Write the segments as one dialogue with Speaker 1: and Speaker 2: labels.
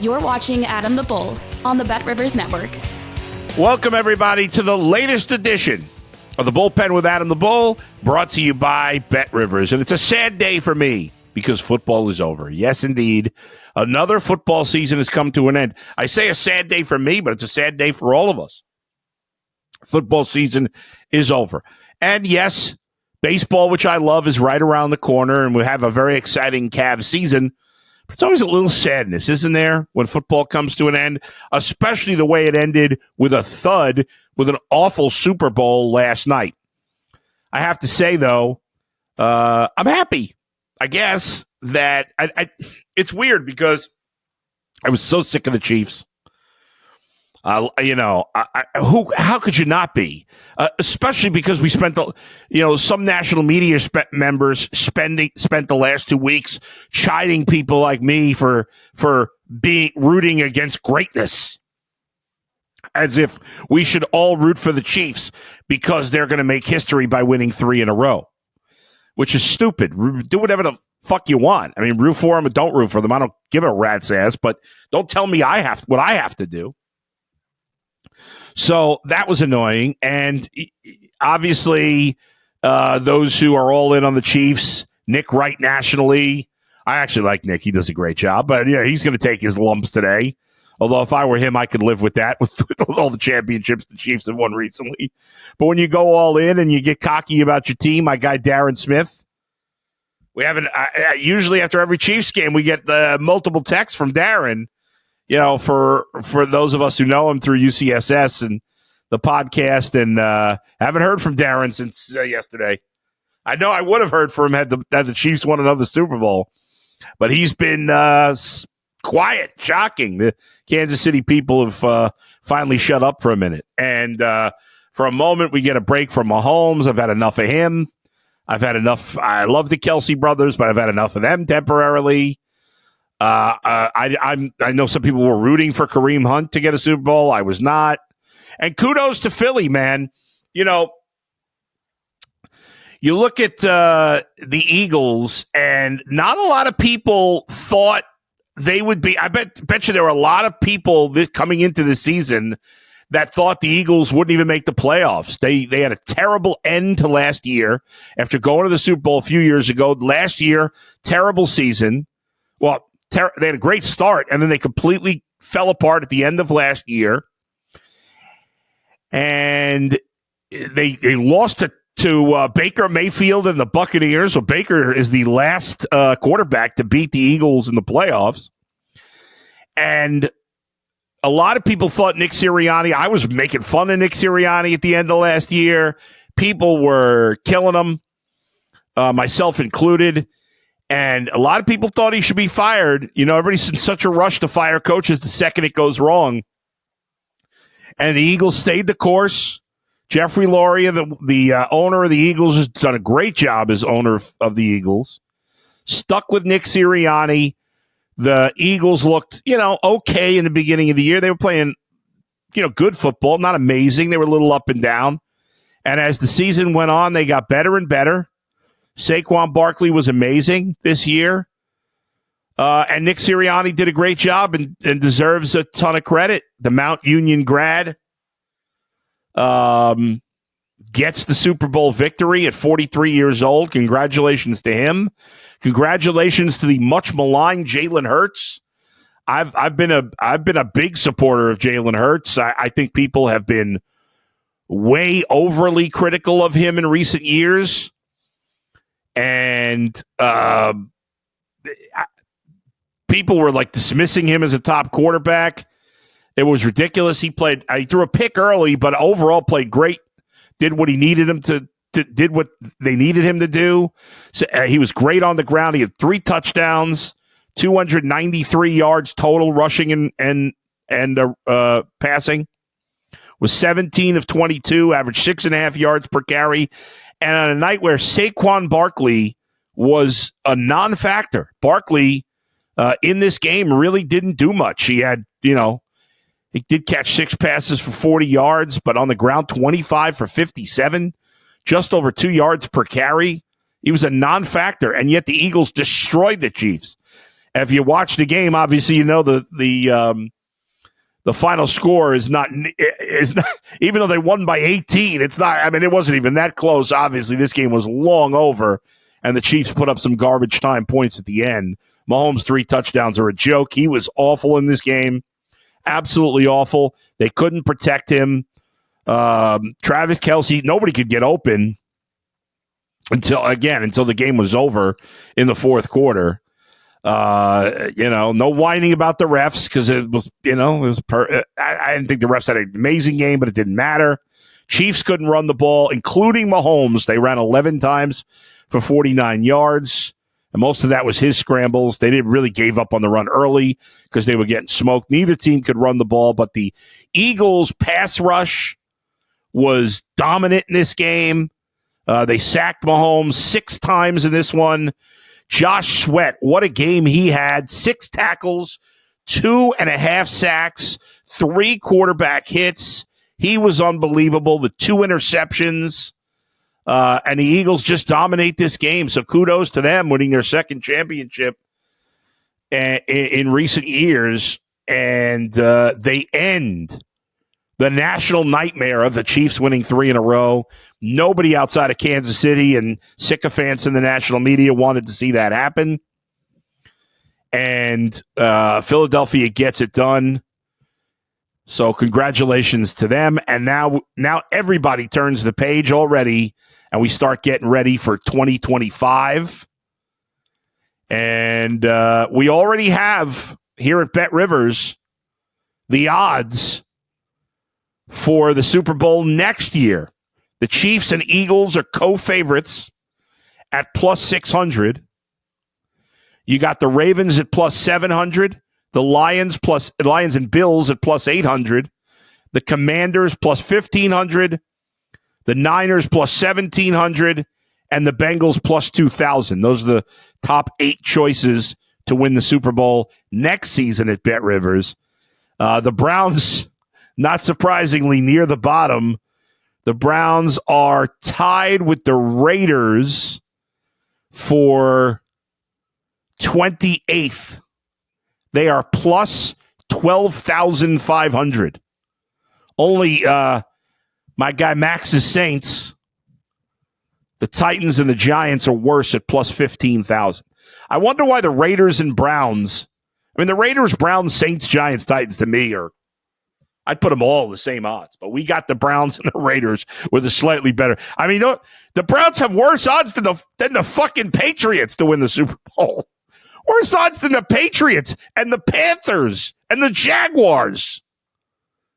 Speaker 1: You're watching Adam the Bull on the Bet Rivers Network.
Speaker 2: Welcome, everybody, to the latest edition of the Bullpen with Adam the Bull, brought to you by Bet Rivers. And it's a sad day for me because football is over. Yes, indeed. Another football season has come to an end. I say a sad day for me, but it's a sad day for all of us. Football season is over. And yes, baseball, which I love, is right around the corner, and we have a very exciting Cavs season. But it's always a little sadness, isn't there, when football comes to an end, especially the way it ended with a thud with an awful Super Bowl last night. I have to say, though, I'm happy, I guess, that it's weird because I was so sick of the Chiefs. How could you not be? Especially because we spent some national media members spent the last 2 weeks chiding people like me for rooting against greatness, as if we should all root for the Chiefs because they're going to make history by winning 3 in a row, which is stupid. Do whatever the fuck you want. I mean, root for them or don't root for them. I don't give a rat's ass, but don't tell me what I have to do. So that was annoying. And obviously, those who are all in on the Chiefs, Nick Wright nationally, I actually like Nick. He does a great job. But he's going to take his lumps today. Although if I were him, I could live with that with all the championships the Chiefs have won recently. But when you go all in and you get cocky about your team, my guy Darren Smith, we haven't. Usually after every Chiefs game, we get the multiple texts from Darren. For those of us who know him through UCSS and the podcast, and haven't heard from Darren since yesterday. I know I would have heard from him had the Chiefs won another Super Bowl, but he's been quiet, shocking. The Kansas City people have finally shut up for a minute. And for a moment, we get a break from Mahomes. I've had enough of him. I've had enough. I love the Kelsey brothers, but I've had enough of them temporarily. I know some people were rooting for Kareem Hunt to get a Super Bowl. I was not. And kudos to Philly, man. You look at the Eagles, and not a lot of people thought they would be. I bet you there were a lot of people coming into the season that thought the Eagles wouldn't even make the playoffs. They had a terrible end to last year after going to the Super Bowl a few years ago. Last year, terrible season. Well, they had a great start, and then they completely fell apart at the end of last year. And they lost to Baker Mayfield and the Buccaneers. So Baker is the last quarterback to beat the Eagles in the playoffs. And a lot of people thought Nick Sirianni, I was making fun of Nick Sirianni at the end of last year. People were killing him, myself included. And a lot of people thought he should be fired. Everybody's in such a rush to fire coaches the second it goes wrong. And the Eagles stayed the course. Jeffrey Lurie, the owner of the Eagles, has done a great job as owner of the Eagles. Stuck with Nick Sirianni. The Eagles looked, okay in the beginning of the year. They were playing, good football, not amazing. They were a little up and down. And as the season went on, they got better and better. Saquon Barkley was amazing this year. And Nick Sirianni did a great job and deserves a ton of credit. The Mount Union grad gets the Super Bowl victory at 43 years old. Congratulations to him. Congratulations to the much maligned Jalen Hurts. I've been a big supporter of Jalen Hurts. I think people have been way overly critical of him in recent years. And people were dismissing him as a top quarterback. It was ridiculous. He threw a pick early, but overall played great. Did what he needed him did what they needed him to do. So, he was great on the ground. He had 3 touchdowns, 293 yards total rushing and passing. Was 17 of 22, averaged 6.5 yards per carry. And on a night where Saquon Barkley was a non-factor, Barkley in this game really didn't do much. He had, he did catch 6 passes for 40 yards, but on the ground, 25 for 57, just over 2 yards per carry. He was a non-factor, and yet the Eagles destroyed the Chiefs. If you watch the game, obviously you know the final score is not even though they won by 18. It's not. I mean, it wasn't even that close. Obviously, this game was long over, and the Chiefs put up some garbage time points at the end. Mahomes' 3 touchdowns are a joke. He was awful in this game, absolutely awful. They couldn't protect him. Travis Kelce, nobody could get open until the game was over in the fourth quarter. No whining about the refs because it was, I didn't think the refs had an amazing game, but it didn't matter. Chiefs couldn't run the ball, including Mahomes. They ran 11 times for 49 yards, and most of that was his scrambles. They didn't really gave up on the run early because they were getting smoked. Neither team could run the ball, but the Eagles' pass rush was dominant in this game. They sacked Mahomes 6 times in this one. Josh Sweat, what a game he had. 6 tackles, 2.5 sacks, 3 quarterback hits. He was unbelievable. The 2 interceptions. And the Eagles just dominate this game. So kudos to them winning their second championship in recent years. And they end the national nightmare of the Chiefs winning 3 in a row. Nobody outside of Kansas City and sycophants in the national media wanted to see that happen. And Philadelphia gets it done. So congratulations to them. And now everybody turns the page already, and we start getting ready for 2025. And we already have here at Bet Rivers the odds for the Super Bowl next year. The Chiefs and Eagles are co-favorites at plus 600. You got the Ravens at plus 700. The Lions and Bills at plus 800. The Commanders plus 1,500. The Niners plus 1,700. And the Bengals plus 2,000. Those are the top 8 choices to win the Super Bowl next season at Bet Rivers. The Browns, not surprisingly, near the bottom. The Browns are tied with the Raiders for 28th. They are plus 12,500. Only my guy Max's Saints, the Titans and the Giants are worse at plus 15,000. I wonder why the Raiders and Browns, the Raiders, Browns, Saints, Giants, Titans to me are, I'd put them all the same odds, but we got the Browns and the Raiders with a slightly better. The Browns have worse odds than the fucking Patriots to win the Super Bowl. Worse odds than the Patriots and the Panthers and the Jaguars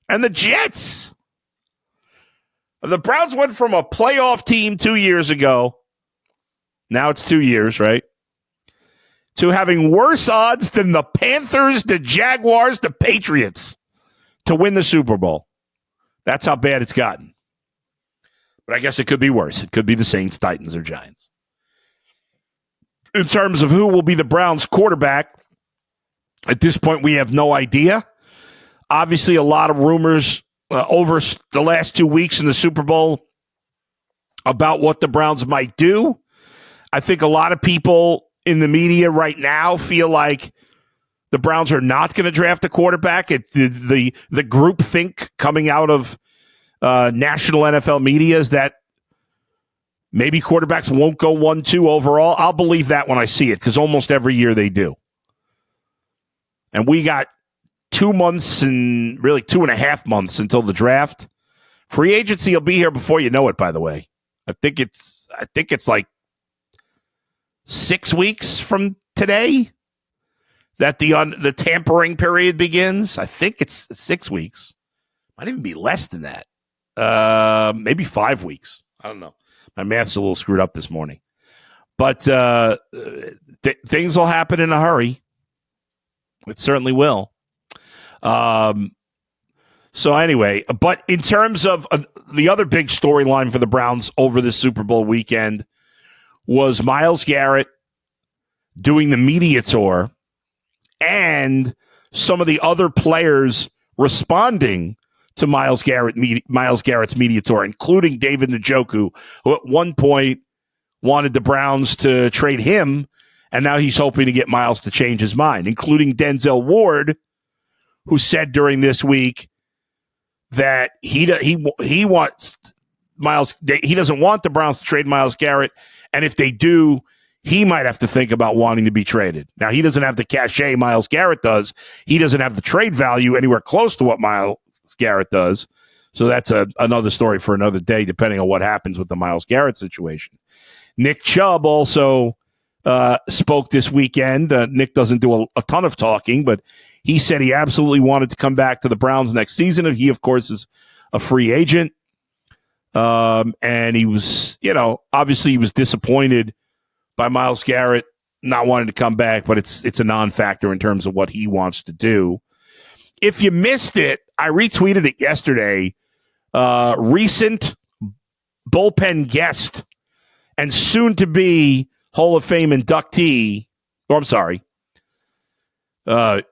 Speaker 2: and the Jets. The Browns went from a playoff team 2 years ago, now it's 2 years, right, to having worse odds than the Panthers, the Jaguars, the Patriots to win the Super Bowl. That's how bad it's gotten. But I guess it could be worse. It could be the Saints, Titans, or Giants. In terms of who will be the Browns quarterback, at this point, we have no idea. Obviously, a lot of rumors over the last 2 weeks in the Super Bowl about what the Browns might do. I think a lot of people in the media right now feel like the Browns are not going to draft a quarterback. The group think coming out of national NFL media is that maybe quarterbacks won't go 1-2 overall. I'll believe that when I see it because almost every year they do. And we got 2 months and really 2.5 months until the draft. Free agency will be here before you know it, by the way. I think it's like 6 weeks from today that the tampering period begins. I think it's 6 weeks. Might even be less than that. Maybe 5 weeks. I don't know. My math's a little screwed up this morning. But things will happen in a hurry. It certainly will. So anyway, but in terms of the other big storyline for the Browns over the Super Bowl weekend was Myles Garrett doing the media tour and some of the other players responding to Myles Garrett's media tour, including David Njoku, who at one point wanted the Browns to trade him And now he's hoping to get Miles to change his mind, including Denzel Ward, who said during this week that he wants Miles. He doesn't want the Browns to trade Miles Garrett, and if they do, he might have to think about wanting to be traded. Now, he doesn't have the cachet Miles Garrett does. He doesn't have the trade value anywhere close to what Miles Garrett does. So that's another story for another day, depending on what happens with the Miles Garrett situation. Nick Chubb also spoke this weekend. Nick doesn't do a ton of talking, but he said he absolutely wanted to come back to the Browns next season. And he, of course, is a free agent. And he was, obviously he was disappointed by Miles Garrett not wanting to come back, but it's a non-factor in terms of what he wants to do. If you missed it, I retweeted it yesterday. Recent bullpen guest and soon-to-be Hall of Fame inductee, No,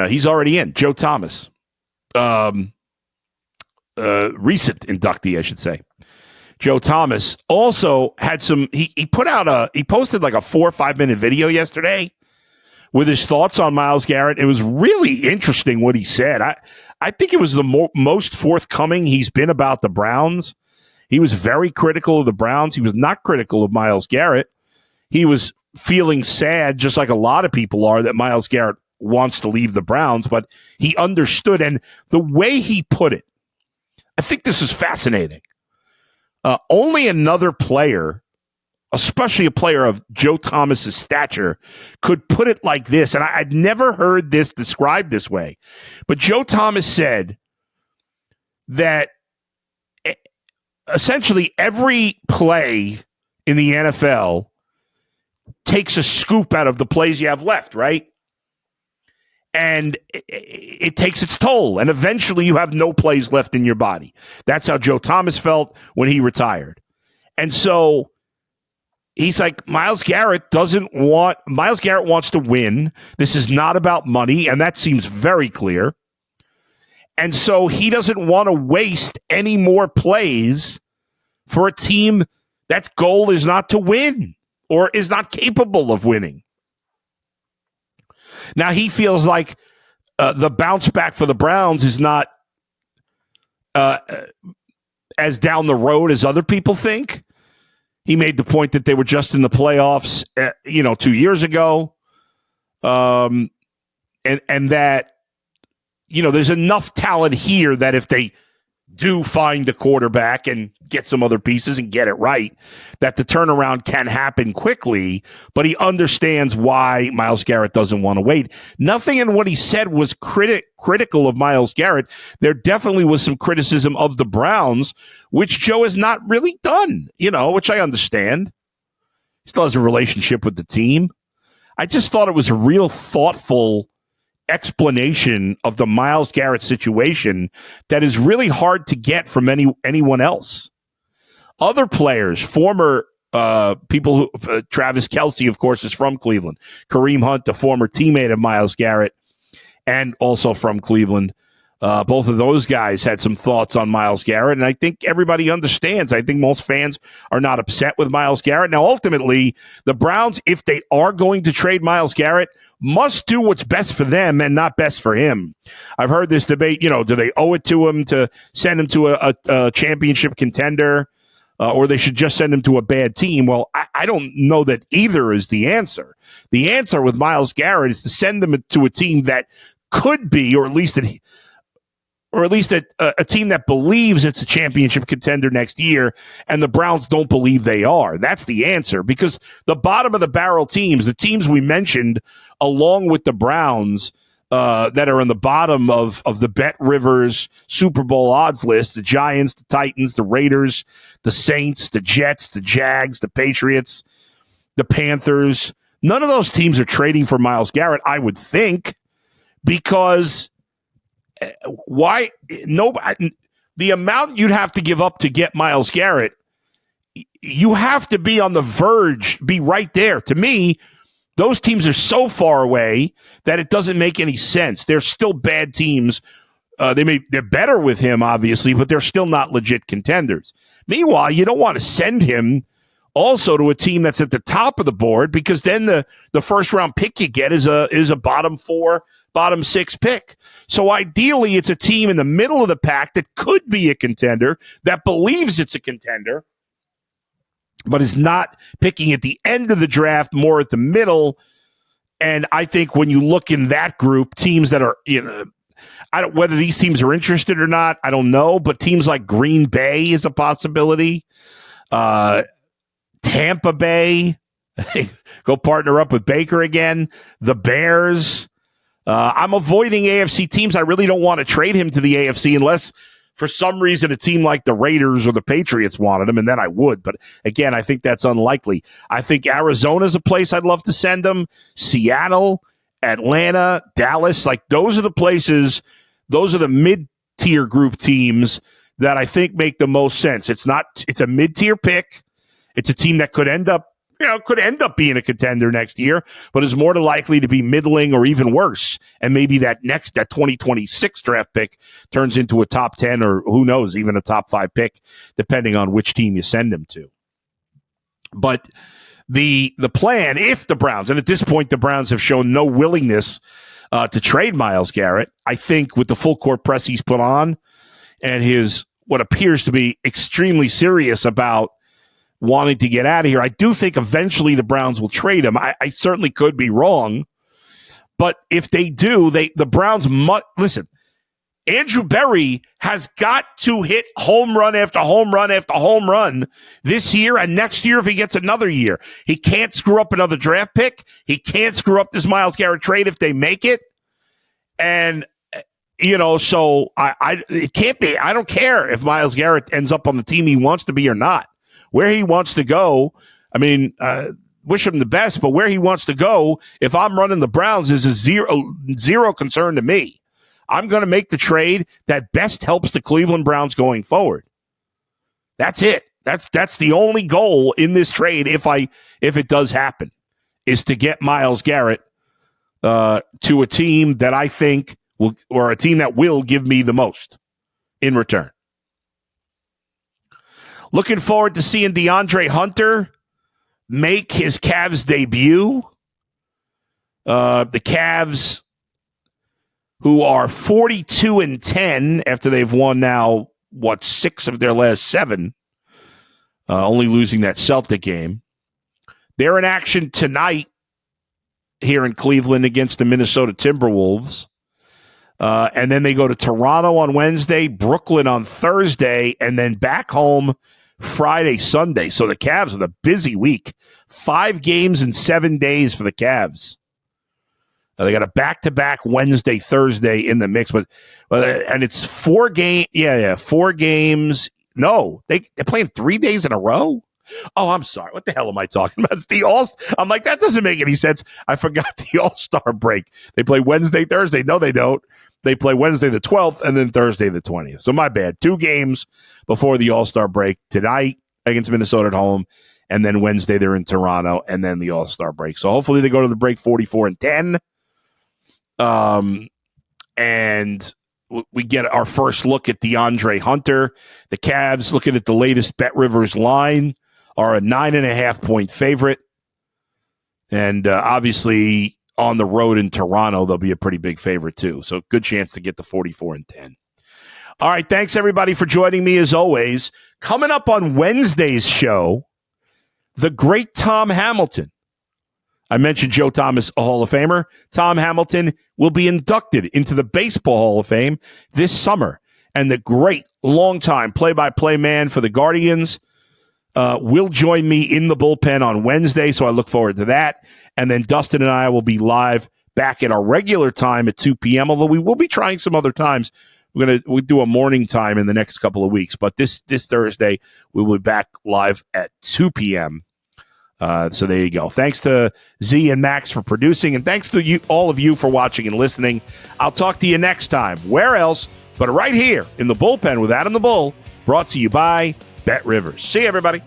Speaker 2: he's already in. Joe Thomas. Recent inductee, I should say. Joe Thomas also had he posted like a 4 or 5 minute video yesterday with his thoughts on Miles Garrett. It was really interesting what he said. I think it was the most forthcoming he's been about the Browns. He was very critical of the Browns. He was not critical of Miles Garrett. He was feeling sad, just like a lot of people are, that Miles Garrett wants to leave the Browns, but he understood. And the way he put it, I think this is fascinating. Only another player, especially a player of Joe Thomas's stature, could put it like this. And I'd never heard this described this way. But Joe Thomas said that essentially every play in the NFL takes a scoop out of the plays you have left, right? And it takes its toll. And eventually you have no plays left in your body. That's how Joe Thomas felt when he retired. And so he's like, Miles Garrett wants to win. This is not about money. And that seems very clear. And so he doesn't want to waste any more plays for a team that's goal is not to win or is not capable of winning. Now, he feels like the bounce back for the Browns is not as down the road as other people think. He made the point that they were just in the playoffs, 2 years ago. And that, there's enough talent here that if they do find a quarterback and get some other pieces and get it right, that the turnaround can happen quickly. But he understands why Miles Garrett doesn't want to wait. Nothing in what he said was critical of Miles Garrett. There definitely was some criticism of the Browns, which Joe has not really done, which I understand. He still has a relationship with the team. I just thought it was a real thoughtful explanation of the Miles Garrett situation that is really hard to get from anyone else. Other players, former people who Travis Kelce, of course, is from Cleveland. Kareem Hunt, the former teammate of Miles Garrett, and also from Cleveland. Both of those guys had some thoughts on Miles Garrett, and I think everybody understands. I think most fans are not upset with Miles Garrett. Now, ultimately, the Browns, if they are going to trade Miles Garrett, must do what's best for them and not best for him. I've heard this debate, do they owe it to him to send him to a championship contender, or they should just send him to a bad team? Well, I don't know that either is the answer. The answer with Miles Garrett is to send them to a team that could be, or at least a team that believes it's a championship contender next year, and the Browns don't believe they are. That's the answer, because the bottom of the barrel teams, the teams we mentioned, along with the Browns, that are in the bottom of the Bet Rivers Super Bowl odds list, the Giants, the Titans, the Raiders, the Saints, the Jets, the Jags, the Patriots, the Panthers, none of those teams are trading for Miles Garrett, I would think, because why? Nobody. The amount you'd have to give up to get Miles Garrett, you have to be on the verge, be right there. To me, those teams are so far away that it doesn't make any sense. They're still bad teams. They're better with him, obviously, but they're still not legit contenders. Meanwhile, you don't want to send him also to a team that's at the top of the board, because then the first round pick you get is a bottom 4, bottom 6 pick. So ideally, it's a team in the middle of the pack that could be a contender, that believes it's a contender, but is not picking at the end of the draft, more at the middle. And I think when you look in that group, teams that are, whether these teams are interested or not, I don't know, but teams like Green Bay is a possibility. Tampa Bay, go partner up with Baker again. The Bears. I'm avoiding AFC teams. I really don't want to trade him to the AFC unless for some reason a team like the Raiders or the Patriots wanted him, and then I would. But again, I think that's unlikely. I think Arizona's a place I'd love to send him. Seattle, Atlanta, Dallas, like those are the places, those are the mid-tier group teams that I think make the most sense. It's a mid-tier pick. It's a team that could end up being a contender next year, but is more than likely to be middling or even worse. And maybe that 2026 draft pick turns into a top 10 or who knows, even a top 5 pick, depending on which team you send him to. But the plan, if the Browns, and at this point the Browns have shown no willingness to trade Myles Garrett, I think with the full court press he's put on and his what appears to be extremely serious about wanting to get out of here, I do think eventually the Browns will trade him. I certainly could be wrong, but if they do, the Browns must listen. Andrew Berry has got to hit home run after home run after home run this year and next year if he gets another year. He can't screw up another draft pick. He can't screw up this Myles Garrett trade if they make it. And so it can't be. I don't care if Myles Garrett ends up on the team he wants to be or not. Where he wants to go, I mean, wish him the best, but where he wants to go, if I'm running the Browns, is a zero concern to me. I'm going to make the trade that best helps the Cleveland Browns going forward. That's it. That's the only goal in this trade, if it does happen, is to get Myles Garrett to a team that I think will, or a team that will give me the most in return. Looking forward to seeing DeAndre Hunter make his Cavs debut. The Cavs, who are 42-10 after they've won now, 6 of their last 7, only losing that Celtic game. They're in action tonight here in Cleveland against the Minnesota Timberwolves. And then they go to Toronto on Wednesday, Brooklyn on Thursday, and then back home Friday, Sunday. So the Cavs with a busy week. 5 games in 7 days for the Cavs. They got a back-to-back Wednesday, Thursday in the mix, but and it's 4 games. Yeah, 4 games. No, they're playing 3 days in a row. Oh, I'm sorry. What the hell am I talking about? It's the I'm like, that doesn't make any sense. I forgot the All-Star break. They play Wednesday, Thursday. No, they don't. They play Wednesday the 12th and then Thursday the 20th. So my bad. 2 games before the All-Star break. Tonight against Minnesota at home, and then Wednesday they're in Toronto, and then the All-Star break. So hopefully they go to the break 44-10. And we get our first look at DeAndre Hunter. The Cavs, looking at the latest Bet Rivers line, are a 9.5-point favorite. And obviously on the road in Toronto, they'll be a pretty big favorite too. So good chance to get the 44-10. All right, thanks everybody for joining me as always. Coming up on Wednesday's show, the great Tom Hamilton. I mentioned Joe Thomas, a Hall of Famer. Tom Hamilton will be inducted into the Baseball Hall of Fame this summer. And the great longtime play-by-play man for the Guardians will join me in the bullpen on Wednesday, so I look forward to that. And then Dustin and I will be live back at our regular time at 2 p.m., although we will be trying some other times. We'll do a morning time in the next couple of weeks, but this Thursday we will be back live at 2 p.m. So there you go. Thanks to Z and Max for producing, and thanks to you, all of you for watching and listening. I'll talk to you next time. Where else but right here in the bullpen with Adam the Bull, brought to you by Bet Rivers. See you, everybody.